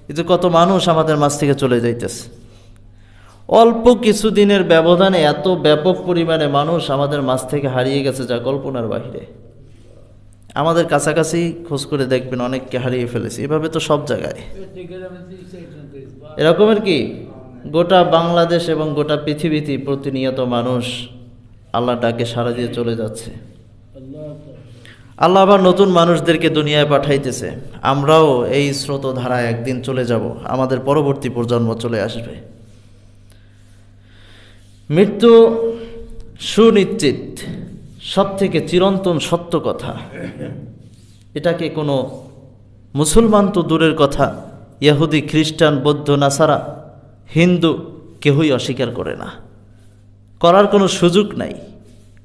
এই যে কত মানুষ আমাদের মাঝ থেকে চলে যাইতেছে, অল্প কিছুদিনের ব্যবধানে এত ব্যাপক পরিমাণে মানুষ আমাদের মাঝ থেকে হারিয়ে গেছে যা কল্পনার বাহিরে। আমাদের কাছাকাছি খোঁজ করে দেখবেন অনেককে হারিয়ে ফেলেছি, এভাবে তো সব জায়গায় এরকমের কি গোটা বাংলাদেশ এবং গোটা পৃথিবীতে প্রতিনিয়ত মানুষ আল্লাহ ডাকে সাড়া দিয়ে চলে যাচ্ছে। আল্লাহ আবার নতুন মানুষদেরকে দুনিয়ায় পাঠাইতেছে। আমরাও এই স্রোতধারায় একদিন চলে যাব, আমাদের পরবর্তী প্রজন্ম চলে আসবে। মৃত্যু সুনিশ্চিত, সব থেকে চিরন্তন সত্য কথা। এটাকে কোনো মুসলমান তো দূরের কথা, ইহুদি, খ্রিস্টান, বৌদ্ধ, নাসারা, হিন্দু কেউই অস্বীকার করে না, করার কোনো সুযোগ নাই।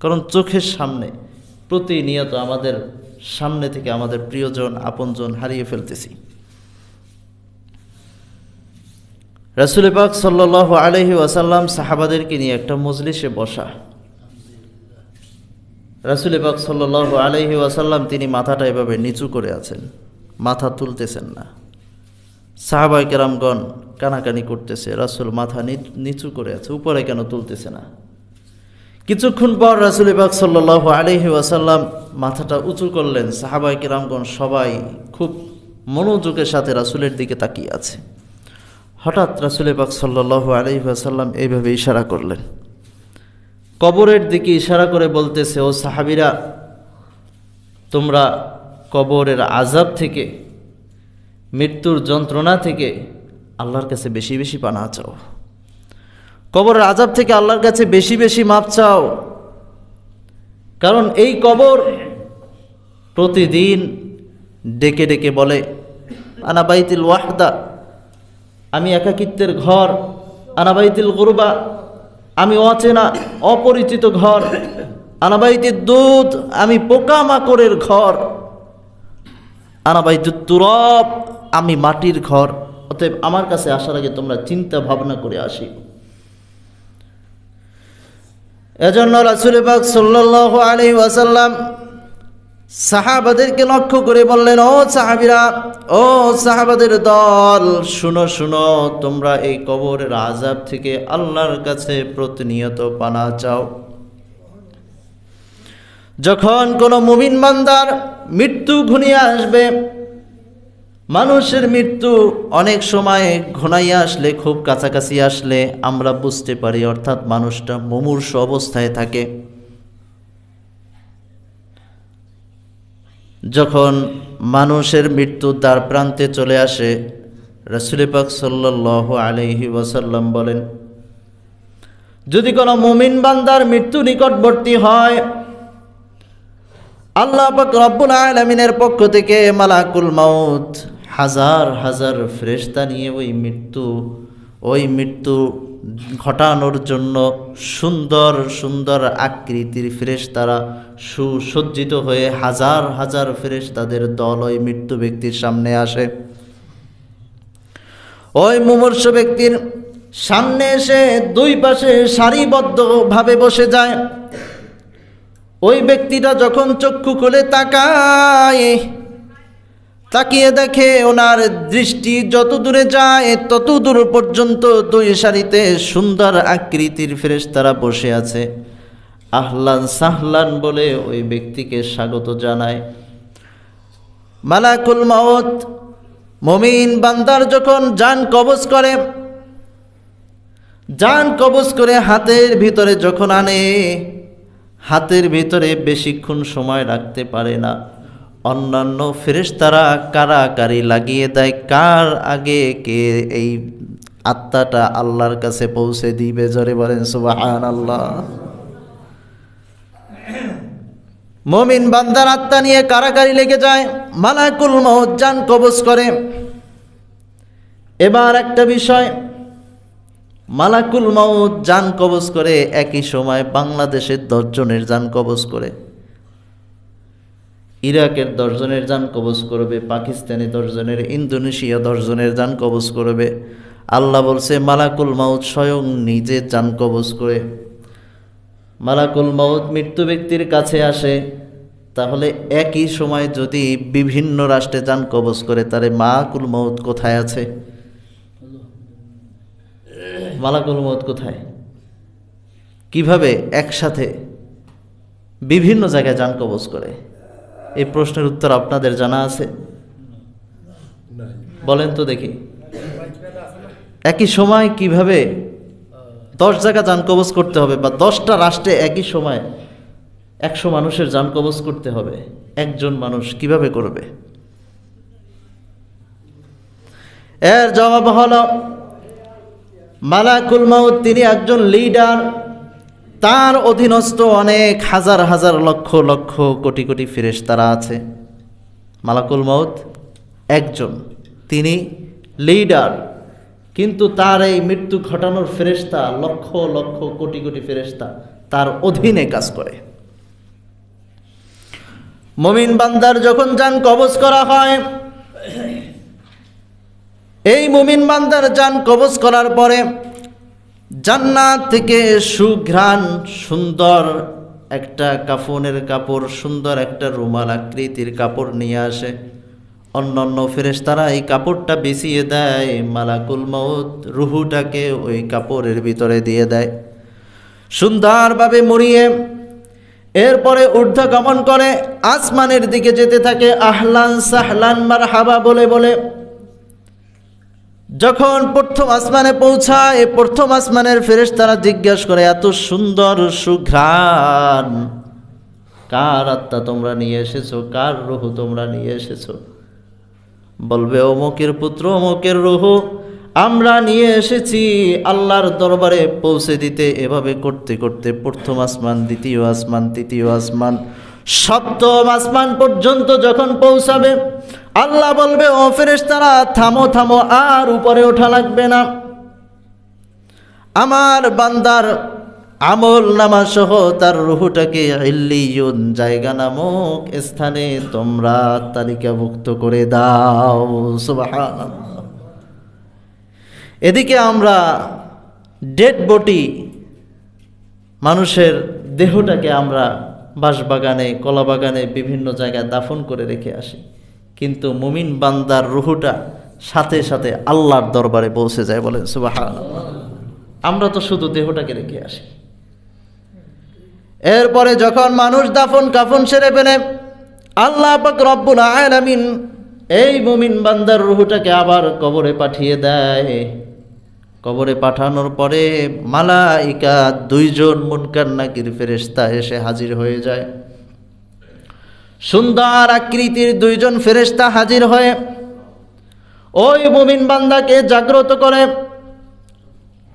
কারণ চোখের সামনে প্রতিনিয়ত আমাদের সামনে থেকে আমাদের প্রিয়জন, আপনজন হারিয়ে ফেলতেছি। রাসূল পাক সাল্লাল্লাহু আলাইহি ওয়াসাল্লাম সাহাবাদেরকে নিয়ে একটা মজলিসে বসা। রাসূল পাক সাল্লাল্লাহু আলাইহি ওয়াসাল্লাম তিনি মাথাটা এভাবে নিচু করে আছেন, মাথা তুলতেছেন না। সাহাবায়ে কেরামগণ কানাকানি করতেছে, রাসূল মাথা নিচু করে আছে, উপরে কেন তুলতেছে না। কিছুক্ষণ পর রাসূল পাক সাল্লাল্লাহু আলাইহি ওয়াসাল্লাম মাথাটা উঁচু করলেন। সাহাবায়ে কেরামগণ সবাই খুব মনোযোগের সাথে রাসূলের দিকে তাকিয়ে আছে। হঠাৎ রাসূল পাক সাল্লাল্লাহু আলাইহি ওয়াসাল্লাম এইভাবে ইশারা করলেন, কবরের দিকে ইশারা করে বলতেছে, ও সাহাবীরা, তোমরা কবরের আযাব থেকে, মৃত্যুর যন্ত্রণা থেকে আল্লাহর কাছে বেশি বেশি পানাহ চাও, কবরের আযাব থেকে আল্লাহর কাছে বেশি বেশি মাপ চাও। কারণ এই কবর প্রতিদিন ডেকে ডেকে বলে, আনা বাইতুল ওয়াহদা, আমি একাকিত্বের ঘর, আনা বাইতুল গুরবা, আমি অচেনা অপরিচিত ঘর, আনা বাইতুদ দুদ, আমি পোকামাকড়ের ঘর, আনা বাইতুত তুরাব, আমি মাটির ঘর। অতএব আমার কাছে আসার আগে তোমরা চিন্তা ভাবনা করে আসি। এজন্য রাসূল পাক সাল্লাল্লাহু আলাইহি ওয়াসাল্লাম সাহাবাদেরকে লক্ষ্য করে বললেন, ও সাহাবীরা, ও সাহাবাদের দল, শুনো শুনো, তোমরা এই কবরের আযাব থেকে আল্লাহর কাছে প্রতিনিয়ত পানাহ চাও। যখন কোনো মুমিন বান্দার মৃত্যু ঘনিয়ে আসবে, মানুষের মৃত্যু অনেক সময় ঘনাইয়া আসলে, খুব কাছাকাছি আসলে আমরা বুঝতে পারি, অর্থাৎ মানুষটা মুমূর্ষ অবস্থায় থাকে। যখন মানুষের মৃত্যু দ্বার প্রান্তে চলে আসে, রাসূল পাক সাল্লাল্লাহু আলাইহি ওয়াসাল্লাম বলেন, যদি কোনো মুমিন বান্দার মৃত্যু নিকটবর্তী হয়, আল্লাহ পাক রব্বুল আলামিনের পক্ষ থেকে মালাকুল মাউত হাজার হাজার ফেরেশতা নিয়ে ওই মৃত্যু ঘটানোর জন্য সুন্দর সুন্দর আকৃতির ফেরেশতারা সুসজ্জিত হয়ে হাজার হাজার ফেরেশতাদের দল ওই মৃত্যু ব্যক্তির সামনে আসে। ওই মুমূর্ষ ব্যক্তির সামনে এসে দুই পাশে সারিবদ্ধভাবে বসে যায়। ওই ব্যক্তিটা যখন চক্ষু খুলে তাকিয়ে দেখে, ওনার দৃষ্টি যত দূরে যায় তত দূর পর্যন্ত দুই সারিতে সুন্দর আকৃতির ফেরেশতারা বসে আছে। আহলান সাহলান বলে ওই ব্যক্তিকে স্বাগত জানায়। মালাকুল মাউত মুমিন বান্দার যখন জান কবজ করে হাতের ভিতরে যখন আনে, হাতের ভিতরে বেশিক্ষণ সময় রাখতে পারে না। অন্যান্য ফেরেশতারা কারাকারি লাগিয়ে দেয়, কার আগে কে এই আত্মাটা আল্লাহর কাছে পৌঁছে দিবে। জোরে বলেন সুবহানাল্লাহ। মুমিন বান্দার আত্মা নিয়ে কারাকারি লেগে যায়, মালাকুল মাউত জান কবজ করে। এবার একটা বিষয়, মালাকুল মাউত জান কবজ করে, একই সময় বাংলাদেশের 10 জনের জান কবজ করে, ইরাকের 10 জনের জান কবজ করবে, পাকিস্তানি 10 জনের, ইন্দোনেশিয়া 10 জনের জান কবজ করবে। আল্লাহ বলছে মালাকুল মাউত স্বয়ং নিজে জান কবজ করে। মালাকুল মাউত মৃত্যু ব্যক্তির কাছে আসে, তাহলে একই সময় যদি বিভিন্ন রাষ্ট্রে যান কবজ করে, তারে মালাকুল মউত কোথায় আছে? মালাকুল মউত কোথায়? কিভাবে একসাথে বিভিন্ন জায়গায় যান কবজ করে? এই প্রশ্নের উত্তর আপনাদের জানা আছে? বলেন তো দেখি। একই সময় কিভাবে 10 জায়গা যান কবজ করতে হবে, বা 10টা রাষ্ট্রে একই সময় 100 মানুষের যান কবজ করতে হবে, একজন মানুষ কিভাবে করবে? এর জবাব হলো, মালাকুল মউত তিনি একজন লিডার, তার অধীনস্থ অনেক হাজার হাজার লক্ষ লক্ষ কোটি কোটি ফেরেশতারা আছে। মালাকুল মউত একজন, তিনি লিডার, কিন্তু তার এই মৃত্যু ঘটানোর ফেরেশতা লক্ষ লক্ষ কোটি কোটি ফেরেশতা তার অধীনে কাজ করে। মুমিন বান্দার যখন জান কবজ করা হয়, এই মুমিন বান্দার জান কবজ করার পরে জান্নাত থেকে সুঘ্রাণ, সুন্দর একটা কাফনের কাপড়, সুন্দর একটা রুমাল আকৃতির কাপড় নিয়ে আসে। অন্যান্য ফেরেশতারা এই কাপড়টা বিছিয়ে দেয়, মালাকুল মউত রুহুটাকে ওই কাপড়ের ভিতরে দিয়ে দেয়, সুন্দরভাবে মুড়িয়ে এরপরে ঊর্ধ্বগমন করে আসমানের দিকে যেতে থাকে, আহলান সাহলান মারহাবা বলে বলে। যখন প্রথম আসমানে পৌঁছায়, প্রথম আসমানের ফেরেশতারা জিজ্ঞাসা করে, এত সুন্দর সুঘ্রাণ কার আত্মা তোমরা নিয়ে এসেছো, কার রুহু তোমরা নিয়ে এসেছো? বলবে, অমুকের পুত্র অমুকের রুহু আমরা নিয়ে এসেছি আল্লাহর দরবারে পৌঁছে দিতে। এভাবে করতে করতে প্রথম আসমান, দ্বিতীয় আসমান, তৃতীয় আসমান, সপ্তম আসমান পর্যন্ত যখন পৌঁছাবে, আল্লাহ বলবে, ও ফেরেশতারা থামো থামো, আর উপরে ওঠা লাগবে না। আমার বান্দার আমল নামা সহ তার রুহুটাকে ইল্লিয়ুন জায়গা নামক স্থানে তোমরা তালিকাভুক্ত করে দাও। সুবহানাল্লাহ। এদিকে আমরা ডেড বডি, মানুষের দেহটাকে আমরা বাঁশবাগানে, কলাবাগানে, বিভিন্ন জায়গায় দাফন করে রেখে আসি, কিন্তু মুমিন বান্দার রুহুটা সাথে সাথে আল্লাহর দরবারে পৌঁছে যায়। বলেন সুবহানাল্লাহ। আমরা তো শুধু দেহটাকে রেখে আসি। এরপরে যখন মানুষ দাফন কাফন সেরে ফেলে, আল্লাহ পাক রব্বুল আলামিন এই মুমিন বান্দার রুহুটাকে আবার কবরে পাঠিয়ে দেয়। কবরে পাঠানোর পরে মালাইকা, 2 জন মুনকার নাকির ফেরেশতা এসে হাজির হয়ে যায়। সুন্দর আকৃতির 2 জন ফেরেশতা হাজির হয়ে ওই মুমিন বান্দাকে জাগ্রত করে।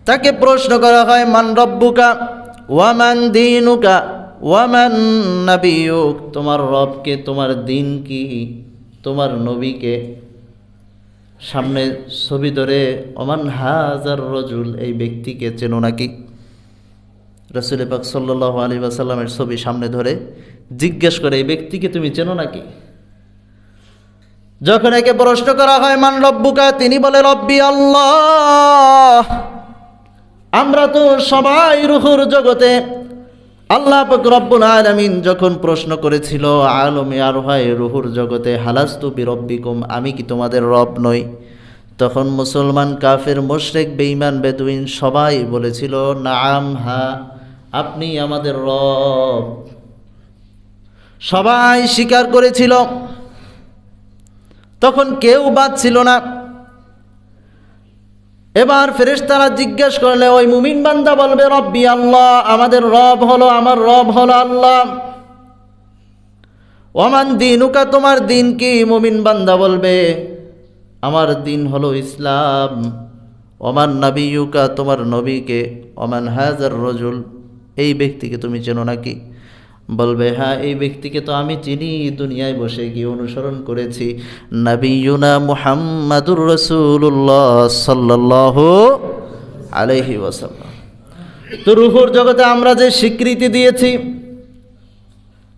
তাকে প্রশ্ন করা হয়, মান রব্বুকা ওয়া মান দীনুকা ওয়া মান নাবিয়ুক, তোমার রবকে, তোমার দিন কি, তোমার নবীকে। সামনে ছবি ধরে, ওমান হাজার রজুল, এই ব্যক্তিকে চেনো নাকি? রাসূল পাক সাল্লাল্লাহু আলাইহি ওয়াসাল্লামের ছবি সামনে ধরে জিজ্ঞেস করে, এই ব্যক্তিকে তুমি চেনো নাকি? যখন একে প্রশ্ন করা হয়, মান রব্বুকা, তিনি বলে, রব্বি আল্লাহ। আমরা তো সবাই রুহুর জগতে। আল্লাহ পাক রব্বুল আলামিন যখন প্রশ্ন করেছিল আলমে আরওয়াহে, রুহুর জগতে, হালাস্তু বিরব্বিকুম, আমি কি তোমাদের রব নই? তখন মুসলমান, কাফের, মুশরিক, বেঈমান, বেদুইন সবাই বলেছিল, নাম, হ্যাঁ, আপনি আমাদের রব। সবাই স্বীকার করেছিল। তখন কেউ বাদ ছিল না। এবার ফেরেশতারা জিজ্ঞেস করলে ওই মুমিন বান্দা বলবে, রব্বি আল্লাহ, আমাদের রব হলো, আমার রব হলো আল্লাহ। ওমান দীনুকা, তোমার দিন কি? মুমিন বান্দা বলবে, আমার দিন হলো ইসলাম। ওমান নাবিয়ুকা, তোমার নবীকে। ওমান হাজার রজুল, এই ব্যক্তিকে তুমি চেনো নাকি? বলবে, হ্যাঁ, এই ব্যক্তিকে তো আমি চিনি, দুনিয়ায় বসে গিয়ে অনুসরণ করেছি। নবিয়ুনা মুহাম্মাদুর রাসূলুল্লাহ সাল্লাল্লাহু আলাইহি ওয়াসাল্লাম। তো রূহুর জগতে আমরা যে স্বীকৃতি দিয়েছি,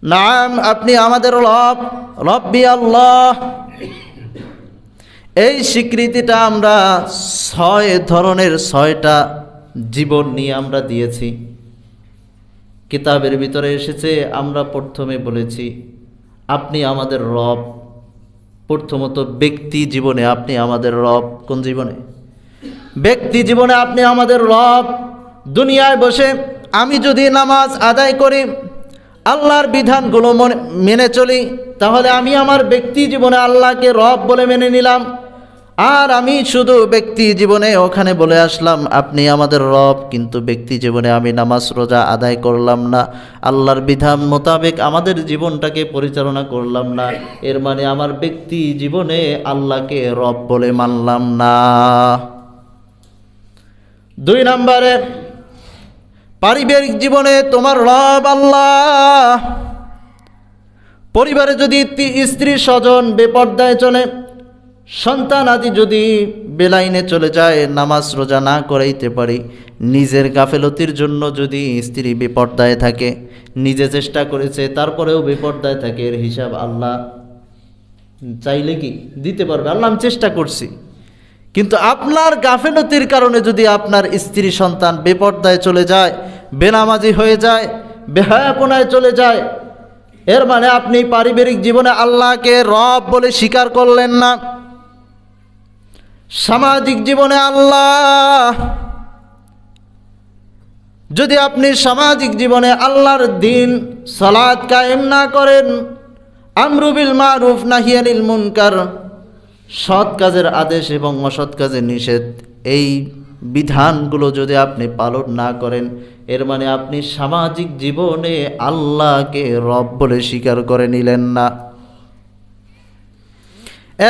নাম, আপনি আমাদের রব, রব্বি আল্লাহ, এই স্বীকৃতিটা আমরা 6 ধরনের 6টা জীবন নিয়ে আমরা দিয়েছি। কিতাবের ভিতরে এসেছে, আমরা প্রথমে বলেছি আপনি আমাদের রব। প্রথমত ব্যক্তি জীবনে আপনি আমাদের রব। কোন জীবনে? ব্যক্তি জীবনে আপনি আমাদের রব। দুনিয়ায় বসে আমি যদি নামাজ আদায় করি, আল্লাহর বিধানগুলো মেনে চলি, তাহলে আমি আমার ব্যক্তি জীবনে আল্লাহকে রব বলে মেনে নিলাম। আর আমি শুধু ব্যক্তি জীবনে ওখানে বলে আসলাম আপনি আমাদের রব, কিন্তু ব্যক্তি জীবনে আমি নামাজ রোজা আদায় করলাম না, আল্লাহর বিধান মোতাবেক আমাদের জীবনটাকে পরিচালনা করলাম না, এর মানে আমার ব্যক্তি জীবনে আল্লাহকে রব বলে মানলাম না। 2 নম্বরে, পারিবারিক জীবনে তোমার রব আল্লাহ। পরিবারে যদি স্ত্রী স্বজন বেপর্দায় চলে, সন্তান আদি যদি বেলাইনে চলে যায়, নামাজ রোজা না করাইতে পারি, নিজের গাফেলতির জন্য যদি স্ত্রী বেপর্দায় থাকে, নিজে চেষ্টা করেছে তারপরেও বেপর্দায় থাকে, এর হিসাব আল্লাহ চাইলে কি দিতে পারবে? আল্লাহ আমি চেষ্টা করছি, কিন্তু আপনার গাফেলতির কারণে যদি আপনার স্ত্রী সন্তান বেপর্দায় চলে যায়, বেনামাজি হয়ে যায়, বেহায়াপনায় চলে যায়, এর মানে আপনি পারিবারিক জীবনে আল্লাহকে রব বলে স্বীকার করলেন না। সামাজিক জীবনে আল্লাহ, যদি আপনি সামাজিক জীবনে আল্লাহর দ্বীন সালাত কায়েম না করেন, আমরু বিল মারুফ নাহি আনিল মুনকার, সৎ কাজের আদেশ এবং অসৎ কাজের নিষেধ, এই বিধানগুলো যদি আপনি পালন না করেন, এর মানে আপনি সামাজিক জীবনে আল্লাহকে রব বলে স্বীকার করে নিলেন না।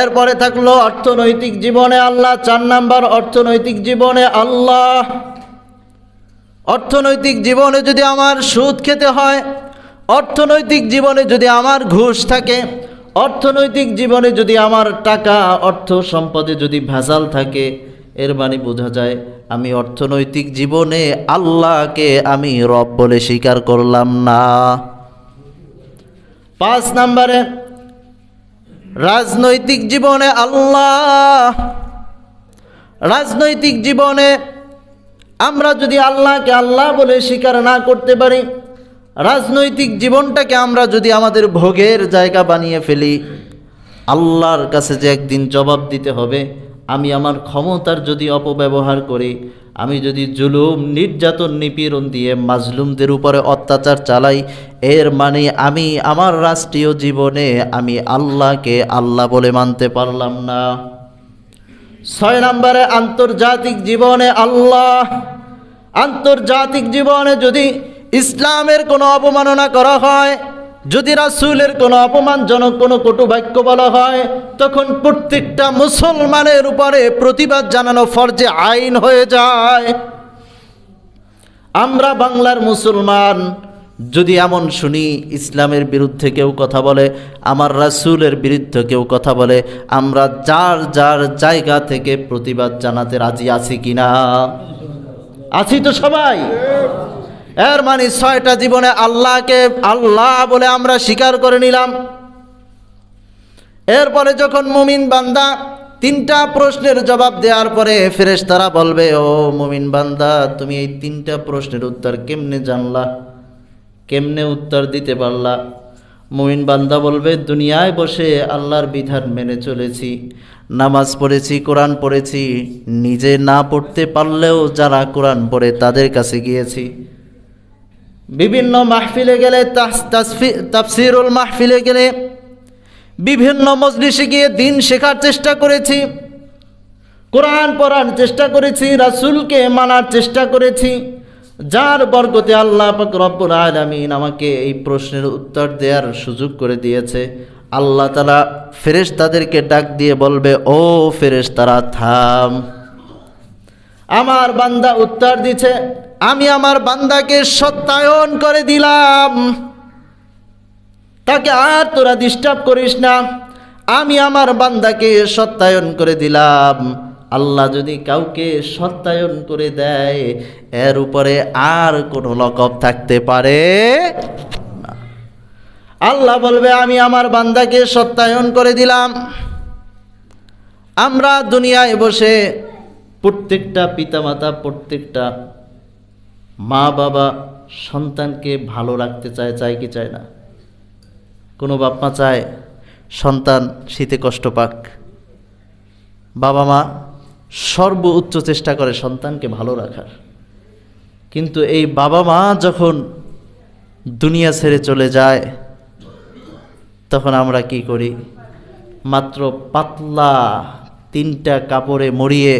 এরপরে থাকলো অর্থনৈতিক জীবনে আল্লাহ। 4 নাম্বার, অর্থনৈতিক জীবনে আল্লাহ। অর্থনৈতিক জীবনে যদি আমার সুদ খেতে হয়, অর্থনৈতিক জীবনে যদি আমার ঘুষ থাকে, অর্থনৈতিক জীবনে যদি আমার টাকা অর্থ সম্পদে যদি ভেজাল থাকে, এর মানে বোঝা যায় আমি অর্থনৈতিক জীবনে আল্লাহকে আমি রব বলে স্বীকার করলাম না। 5 নম্বরে, রাজনৈতিক জীবনে আল্লাহ। রাজনৈতিক জীবনে আমরা যদি আল্লাহকে আল্লাহ বলে স্বীকার না করতে পারি, রাজনৈতিক জীবনটাকে আমরা যদি আমাদের ভোগের জায়গা বানিয়ে ফেলি, আল্লাহর কাছে যে একদিন জবাব দিতে হবে। আমি আমার ক্ষমতার যদি অপব্যবহার করি, আমি যদি জুলুম নির্যাতন নিপীড়ন দিয়ে মাজলুমদের উপরে অত্যাচার চালাই, এর মানে আমি আমার রাষ্ট্রীয় জীবনে আমি আল্লাহকে আল্লাহ বলে মানতে পারলাম না। 6 নম্বরে, আন্তর্জাতিক জীবনে আল্লাহ। আন্তর্জাতিক জীবনে যদি ইসলামের কোনো অবমাননা করা হয়, যদি রাসূলের কোনো অপমানজনক কোনো কটু বাক্য বলা হয়, তখন প্রত্যেকটা মুসলমানের উপরে প্রতিবাদ জানানো ফরজে আইন হয়ে যায়। আমরা বাংলার মুসলমান যদি এমন শুনি ইসলামের বিরুদ্ধে কেউ কথা বলে, আমার রাসূলের বিরুদ্ধে কেউ কথা বলে, আমরা যার যার জায়গা থেকে প্রতিবাদ জানাতে রাজি আছি কিনা? আছি তো সবাই। এর মানে 6টা জীবনে আল্লাহকে আল্লাহ বলে আমরা স্বীকার করে নিলাম। এরপরে যখন মুমিন বান্দা 3টা প্রশ্নের জবাব দেওয়ার পরে ফেরেশতারা বলবে, ও মুমিন বান্দা, তুমি এই 3টা প্রশ্নের উত্তর কেমনে জানলা, কেমনে উত্তর দিতে পারলা? মুমিন বান্দা বলবে, দুনিয়ায় বসে আল্লাহর বিধান মেনে চলেছি, নামাজ পড়েছি, কোরআন পড়েছি, নিজে না পড়তে পারলেও যারা কোরআন পড়ে তাদের কাছে গিয়েছি, বিভিন্ন মাহফিলে গেলে, তাফসীরুল মাহফিলে গেলে, বিভিন্ন মজলিসে গিয়ে দিন শেখার চেষ্টা করেছি, কোরআন পড়ার চেষ্টা করেছি, রাসূলকে মানার চেষ্টা করেছি, যার বরকতে আল্লাহ পাক রব্বুল আলামিন আমাকে এই প্রশ্নের উত্তর দেওয়ার সুযোগ করে দিয়েছে। আল্লাহ তাআলা ফেরেশতাদেরকে ডাক দিয়ে বলবে, ও ফেরেশতারা থাম। আমার বান্দা উত্তর দিছে, আমি আমার বান্দাকে সত্যায়ন করে দিলাম, তাকে আর তোরা ডিস্টার্ব করিস না, আমি আমার বান্দাকে সত্যায়ন করে দিলাম। আল্লাহ যদি কাউকে সত্যায়ন করে দেয়, এর উপরে আর কোনো লকব থাকতে পারে না। আল্লাহ বলবে, আমি আমার বান্দাকে সত্যায়ন করে দিলাম। আমরা দুনিয়ায় বসে প্রত্যেকটা পিতামাতা, প্রত্যেকটা মা বাবা সন্তানকে ভালো রাখতে চায়, চায় কি চায় না? কোনো বাপ মা চায় সন্তান শীতে কষ্ট পাক। বাবা মা সর্বোচ্চ চেষ্টা করে সন্তানকে ভালো রাখার। কিন্তু এই বাবা মা যখন দুনিয়া ছেড়ে চলে যায়, তখন আমরা কি করি? মাত্র পাতলা 3টা কাপড়ে মুড়িয়ে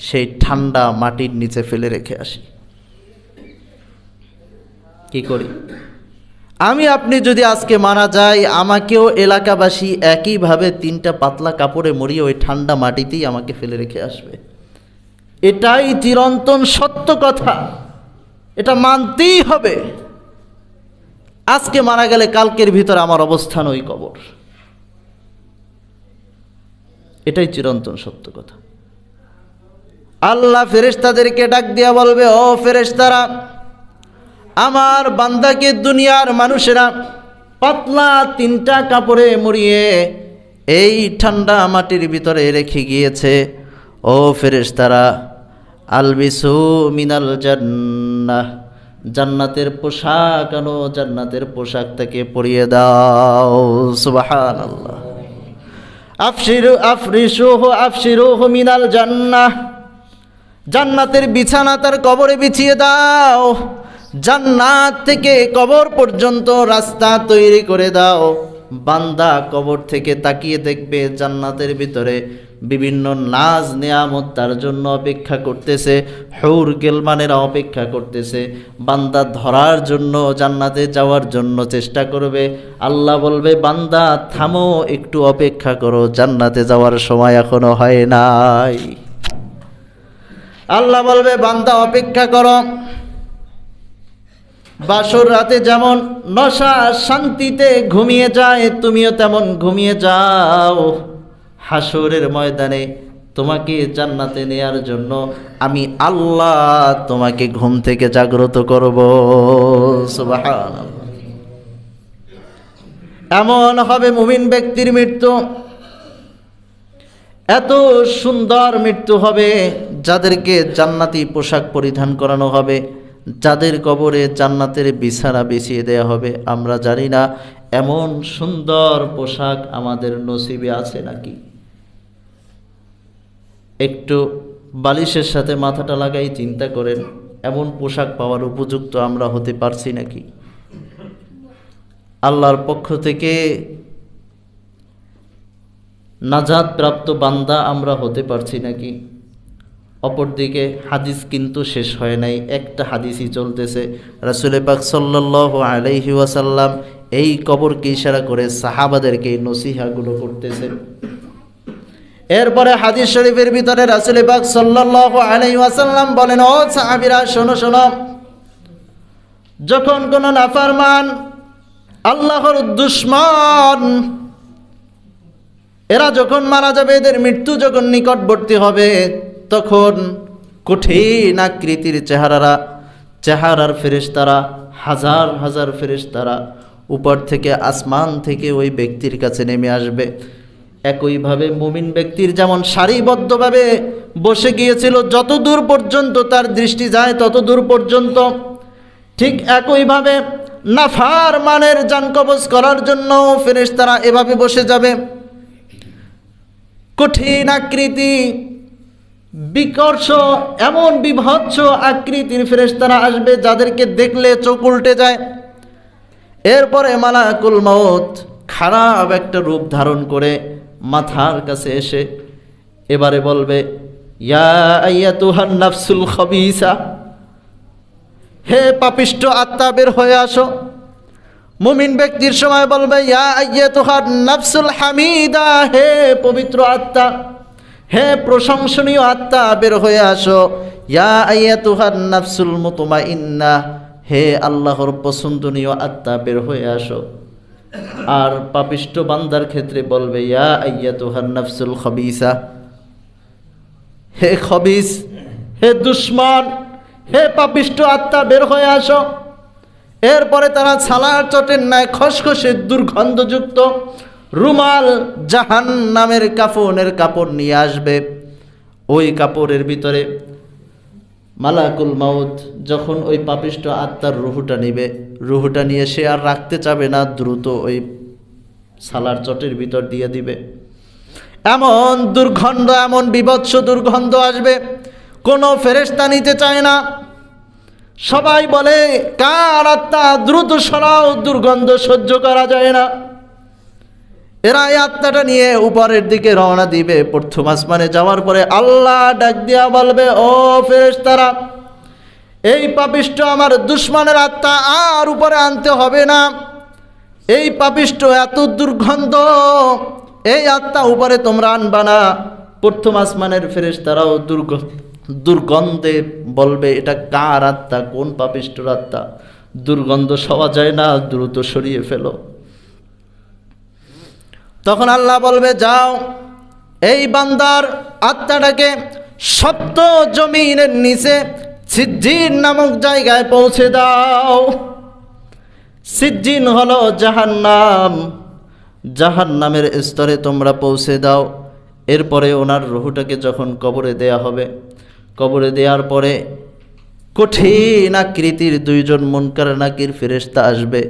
সেই ঠান্ডা মাটির নিচে ফেলে রেখে আসি। কি করি? আমি আপনি যদি আজকে মারা যাই, আমাকেও এলাকাবাসী একইভাবে 3টা পাতলা কাপড়ে মুড়িয়ে ওই ঠান্ডা মাটিতেই আমাকে ফেলে রেখে আসবে। এটাই চিরন্তন সত্য কথা, এটা মানতেই হবে। আজকে মারা গেলে কালকের ভিতর আমার অবস্থান ওই কবর, এটাই চিরন্তন সত্য কথা। আল্লাহ ফেরেশতাদেরকে ডাক দিয়া বলবে, ও ফেরেশতারা, আমার বান্দাকে দুনিয়ার মানুষেরা পাতলা 3টা কাপড়ে মুড়িয়ে এই ঠান্ডা মাটির ভিতরে রেখে গিয়েছে। ও ফেরেশতারা, আলবিসু মিনাল জান্নাহ, জান্নাতের পোশাক আনো, জান্নাতের পোশাক তাকে পরিয়ে দাও। সুবহানাল্লাহ। আফশিরুহু মিনাল জান্নাহ, জান্নাতের বিছানা তার কবরে বিছিয়ে দাও। জান্নাত থেকে কবর পর্যন্ত রাস্তা তৈরি করে দাও। বান্দা কবর থেকে তাকিয়ে দেখবে জান্নাতের ভিতরে বিভিন্ন নাজ নেয়ামত তার জন্য অপেক্ষা করতেছে, হুর গেলমানেরা অপেক্ষা করতেছে। বান্দা ধরার জন্য, জান্নাতে যাওয়ার জন্য চেষ্টা করবে। আল্লাহ বলবে, বান্দা থামো, একটু অপেক্ষা করো, জান্নাতে যাওয়ার সময় এখনো হয় নাই। আল্লাহ বলবে, বান্দা অপেক্ষা করো। বাসর রাতে যেমন নশা শান্তিতে ঘুমিয়ে যায়, তুমিও তেমন ঘুমিয়ে যাও। হাসরের ময়দানে তোমাকে জান্নাতে নেয়ার জন্য আমি আল্লাহ তোমাকে ঘুম থেকে জাগ্রত করব। সুবহানাল্লাহ। এমন হবে মুমিন ব্যক্তির মৃত্যু, এত সুন্দর মৃত্যু হবে, যাদেরকে জান্নাতি পোশাক পরিধান করানো হবে, যাদের কবরে জান্নাতের বিছানা বিছিয়ে দেয়া হবে। আমরা জানি না এমন সুন্দর পোশাক আমাদের নসিবে আছে নাকি। একটু বালিশের সাথে মাথাটা লাগাই চিন্তা করেন, এমন পোশাক পাওয়ার উপযুক্ত আমরা হতে পারছি নাকি? আল্লাহর পক্ষ থেকে নাজাত প্রাপ্ত বান্দা আমরা হতে পারছি নাকি? অপরদিকে হাদিস কিন্তু শেষ হয় নাই, একটা হাদিসই চলতেছে। রাসূল পাক সাল্লাল্লাহু আলাইহি ওয়াসাল্লাম এই কবরকে ইশারা করে সাহাবাদেরকে এই নসিহাগুলো করতেছে। এরপরে হাদিস শরীফের ভিতরে রাসূল পাক সাল্লাল্লাহু আলাইহি ওয়াসাল্লাম বলেন, ও সাহাবীরা শোনো শোনো, যখন কোন নাফরমান, আল্লাহর দুশমন, এরা যখন মারা যাবে, এদের মৃত্যু যখন নিকটবর্তী হবে, তখন কঠিন আকৃতির চেহারার ফেরেশতারা, হাজার হাজার ফেরেশতারা উপর থেকে, আসমান থেকে ওই ব্যক্তির কাছে নেমে আসবে। একইভাবে মুমিন ব্যক্তির যেমন সারিবদ্ধভাবে বসে গিয়েছিল, যত দূর পর্যন্ত তার দৃষ্টি যায় তত দূর পর্যন্ত, ঠিক একইভাবে নাফরমানের জান কবজ করার জন্য ফেরেশতারা এভাবে বসে যাবে। কঠিন আকৃতি, বিকর্ষ, এমন বিভৎস আকৃতির ফেরেশতারা আসবে যাদেরকে দেখলে চোখ উল্টে যায়। এরপরে মালাকুল মউত খারাপ একটা রূপ ধারণ করে মাথার কাছে এসে এবারে বলবে, ইয়া আইয়াতুহান নাফসুল খাবিসা, হে পাপিষ্ঠ আত্মা বের হয়ে আসো। মুমিন ব্যক্তির সময় বলবে, ইয়া আইয়াতুহান নাফসুল হামিদা, হে পবিত্র আত্মা, হে প্রশংসনীয় আত্মা বের হয়ে আসো। ইয়া আইয়াতুহান নাফসুল মুতমাইন্নাহ, হে আল্লাহর পছন্দনীয় আত্মা বের হয়ে আসো। আর পাপিষ্ঠ বান্দার ক্ষেত্রে বলবে, ইয়া আইয়াতুহান নাফসুল খাবিসা, হে খবিস, হে দুশমন, হে পাপিষ্ঠ আত্মা বের হয়ে আসো। এরপরে তারা ছালার চটের ন্যায় খসখসে দুর্গন্ধযুক্ত রুমাল, জাহান্নামের কাফনের কাপড় নিয়ে আসবে। ওই কাপড়ের ভিতরে মালাকুল মাউত যখন ওই পাপিষ্ঠ আত্মার রুহুটা নিবে, রুহুটা নিয়ে সে আর রাখতে চাবে না, দ্রুত ওই সালার চটের ভিতর দিয়ে দিবে। এমন দুর্গন্ধ, এমন বিভৎস দুর্গন্ধ আসবে, কোনো ফেরেশতা নিতে চায় না। সবাই বলে কার আত্মা, দ্রুত সরাও, দুর্গন্ধ সহ্য করা যায় না। এরা এই আত্মাটা নিয়ে উপরের দিকে রওনা দিবে। প্রথম আসমানে যাওয়ার পরে আল্লাহ ডাক দিয়া বলবে, ও ফেরেশতারা, এই পাপিষ্ঠ আমার দুশমনের আত্মা আর উপরে আনতে হবে না। এই পাপিষ্ঠ এত দুর্গন্ধ, এই আত্মা উপরে তোমরা আনবা না। প্রথম আসমানের ফেরেশতারাও দুর্গন্ধে বলবে, এটা কার আত্মা, কোন পাপিষ্ঠর আত্মা, দুর্গন্ধ সওয়া যায় না, দ্রুত সরিয়ে ফেলো। তখন আল্লাহ বলবে, যাও এই বান্দার আত্মাটাকে সপ্ত জমিনের নিচে সিজ্জিন নামক জায়গায় পৌঁছে দাও। সিজ্জিন হলো জাহান্নাম, জাহান্নামের স্তরে তোমরা পৌঁছে দাও। এরপরে ওনার রুহটাকে যখন কবরে দেয়া হবে, কবরে দেওয়ার পরে কঠিন আকৃতির দুইজন মুনকার নাকির ফেরেশতা আসবে,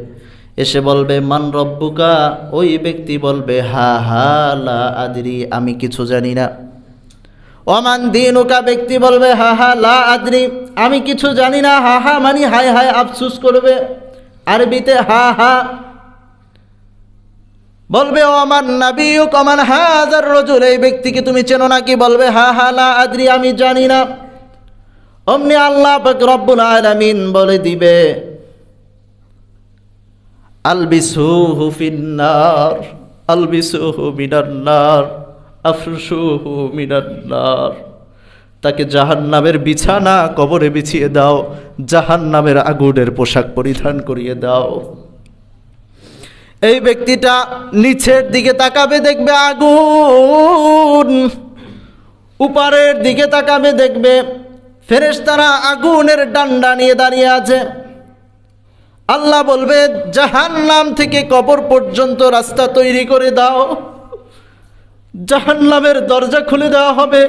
এসে বলবে, মান রব্বুকা। ওই ব্যক্তি বলবে, হা হা লা আদরি, আমি কিছু জানি না। ওমান দীনুকা, ব্যক্তি বলবে, হা হা লা আদরি, আমি কিছু জানি না। হা হা মানে হায় হায়, আফসুস করবে, আরবিতে হা হা। বলবে, ওমান নাবিয়ুক ওমান হাযার রাজুল, এই ব্যক্তিকে তুমি চেনো নাকি? বলবে, হা হা লা আদরি, আমি জানি না। অমনি আল্লাহ পাক রব্বুল আলামিন বলে দিবে, আলবিসুহু ফিন্নার, আলবিসুহু মিনান্নার, আফরুশুহু মিনান্নার। তাকে জাহান্নামের বিছানা কবরে বিছিয়ে দাও, জাহান্নামের আগুনের পোশাক পরিধান করিয়ে দাও। এই ব্যক্তিটা নিচের দিকে তাকাবে, দেখবে আগুন। উপরের দিকে তাকাবে, দেখবে ফেরেশতারা আগুনের ডান্ডা নিয়ে দাঁড়িয়ে আছে। আল্লাহ বলবে, জাহান্নাম থেকে কবর পর্যন্ত রাস্তা তৈরি করে দাও। জাহান্নামের দরজা খুলে দেওয়া হবে,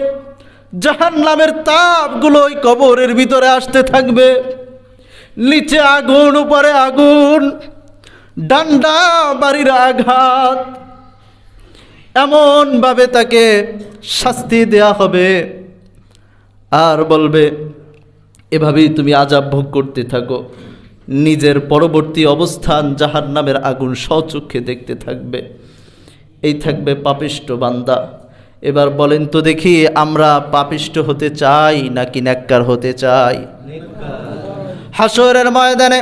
জাহান্নামের তাপগুলো ওই কবরের ভিতরে আসতে থাকবে। নিচে আগুন, উপরে আগুন, ডান্ডা বাড়ির আঘাত, এমন ভাবে তাকে শাস্তি দেয়া হবে। আর বলবে, এভাবেই তুমি আযাব ভোগ করতে থাকো। নিজের পরবর্তী অবস্থান জাহান্নামের আগুন স্বচক্ষে দেখতে থাকবে। এই থাকবে পাপিষ্ঠ বান্দা। এবার বলেন তো দেখি, আমরা পাপিষ্ঠ হতে চাই নাকি নেককার হতে চাই? হাসরের ময়দানে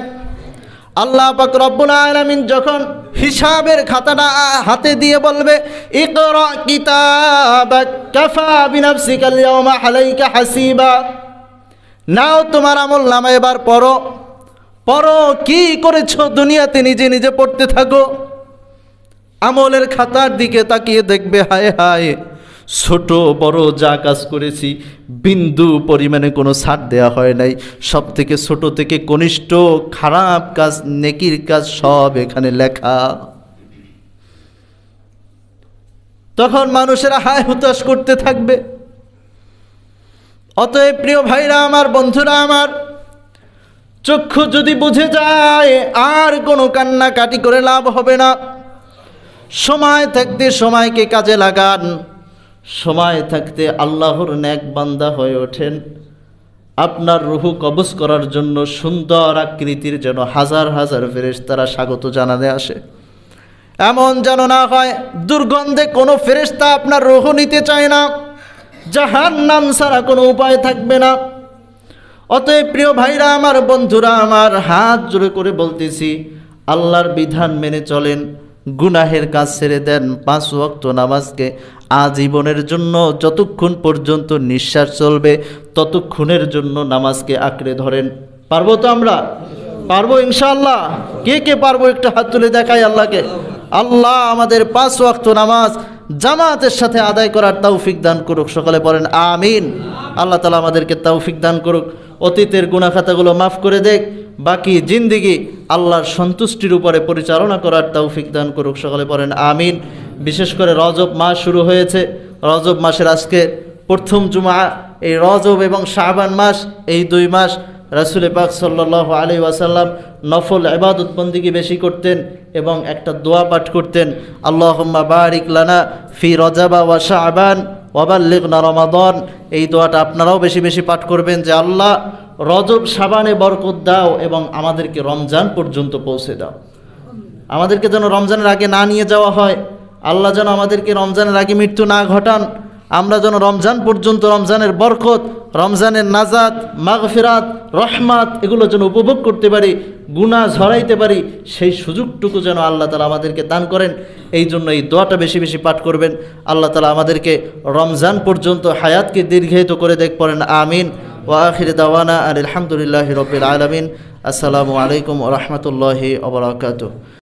আল্লাহ পাক রব্বুল আলামিন যখন হিসাবের খাতাটা হাতে দিয়ে বলবে, ইকরা কিতাবাক কাফা বিনাফসিকাল ইয়াওমা আলাইকা হাসিবা, নাও তোমার আমলনামা এবার পড়ো। পড়ো, কি করেছো দুনিয়াতে, নিজে নিজে পড়তে থাকো। আমলের খাতার দিকে তাকিয়ে দেখবে, হায় হায়, ছোট বড় যা কাজ করেছি বিন্দু পরিমাণে কোনো ছাড় দেওয়া হয় নাই। সব থেকে ছোট থেকে কনিষ্ঠ খারাপ কাজ, নেকির কাজ সব এখানে লেখা। তখন মানুষেরা হায় হুতাশ করতে থাকবে। অতএব প্রিয় ভাইরা আমার, বন্ধুরা আমার, চক্ষু যদি বুঝে যায় আর কোনো কান্নাকাটি করে লাভ হবে না। সময় থাকতে সময়কে কাজে লাগান, সময় থাকতে আল্লাহর নেক বান্দা হয়ে ওঠেন। আপনার রুহু কবজ করার জন্য সুন্দর আকৃতির যেন হাজার হাজার ফেরেশতারা স্বাগত জানাতে আসে। এমন যেন না হয় দুর্গন্ধে কোনো ফেরেশতা আপনার রুহু নিতে চায় না, জাহান্নাম ছাড়া কোনো উপায় থাকবে না। অতএব প্রিয় ভাইরা আমার, বন্ধুরা আমার, হাত জোড়ে করে বলতেছি, আল্লাহর বিধান মেনে চলেন, গুনাহের কাজ ছেড়ে দেন, 5 ওয়াক্ত নামাজকে আজীবনের জন্য, যতক্ষণ পর্যন্ত নিঃশ্বাস চলবে ততক্ষণের জন্য নামাজকে আঁকড়ে ধরেন। পারবো তো আমরা? পারবো ইনশাআল্লাহ। কে কে পারবো একটু হাত তুলে দেখাই আল্লাহকে। আল্লাহ আমাদের 5 ওয়াক্ত নামাজ জামাতের সাথে আদায় করার তৌফিক দান করুক। সকলে পড়েন আমিন। আল্লাহ তাআলা আমাদেরকে তৌফিক দান করুক, অতীতের গুনাহ খাতাগুলো মাফ করে দেখ, বাকি জিন্দেগি আল্লাহর সন্তুষ্টির উপরে পরিচালনা করার তৌফিক দান করুক। সকলে পড়েন আমিন। বিশেষ করে রজব মাস শুরু হয়েছে, রজব মাসের আজকে প্রথম জুমা। এই রজব এবং শাবান মাস, এই 2 মাস রাসূল পাক সাল্লাল্লাহু আলাইহি ওয়াসাল্লাম নফল ইবাদত বন্দেগী বেশি করতেন এবং একটা দোয়া পাঠ করতেন, আল্লাহুম্মা বারিক লানা ফি রজাবা ওয়া শাবান ওয়া বাল্লিগনা রমাদান। এই দোয়াটা আপনারাও বেশি বেশি পাঠ করবেন যে আল্লাহ রজব শাবানে বরকত দাও এবং আমাদেরকে রমজান পর্যন্ত পৌঁছে দাও। আমাদেরকে যেন রমজানের আগে না নিয়ে যাওয়া হয়, আল্লাহ যেন আমাদেরকে রমজানের আগে মৃত্যু না ঘটান, আমরা যেন রমজান পর্যন্ত রমজানের বরকত, রমজানের নাজাত, মাগফিরাত, রহমাত এগুলো যেন উপভোগ করতে পারি, গুনাহ ঝরাইতে পারি, সেই সুযোগটুকু যেন আল্লাহ তাআলা আমাদেরকে দান করেন। এই জন্য এই দোয়াটা বেশি বেশি পাঠ করবেন। আল্লাহ তাআলা আমাদেরকে রমজান পর্যন্ত হায়াতকে দীর্ঘায়িত করে দেখ পড়েন আমিন। ওয়া আখির দাওয়ানা আলহামদুলিল্লাহি রাব্বিল আলামিন। আসসালামু আলাইকুম ওয়া রাহমাতুল্লাহি ওয়া বারাকাতুহু।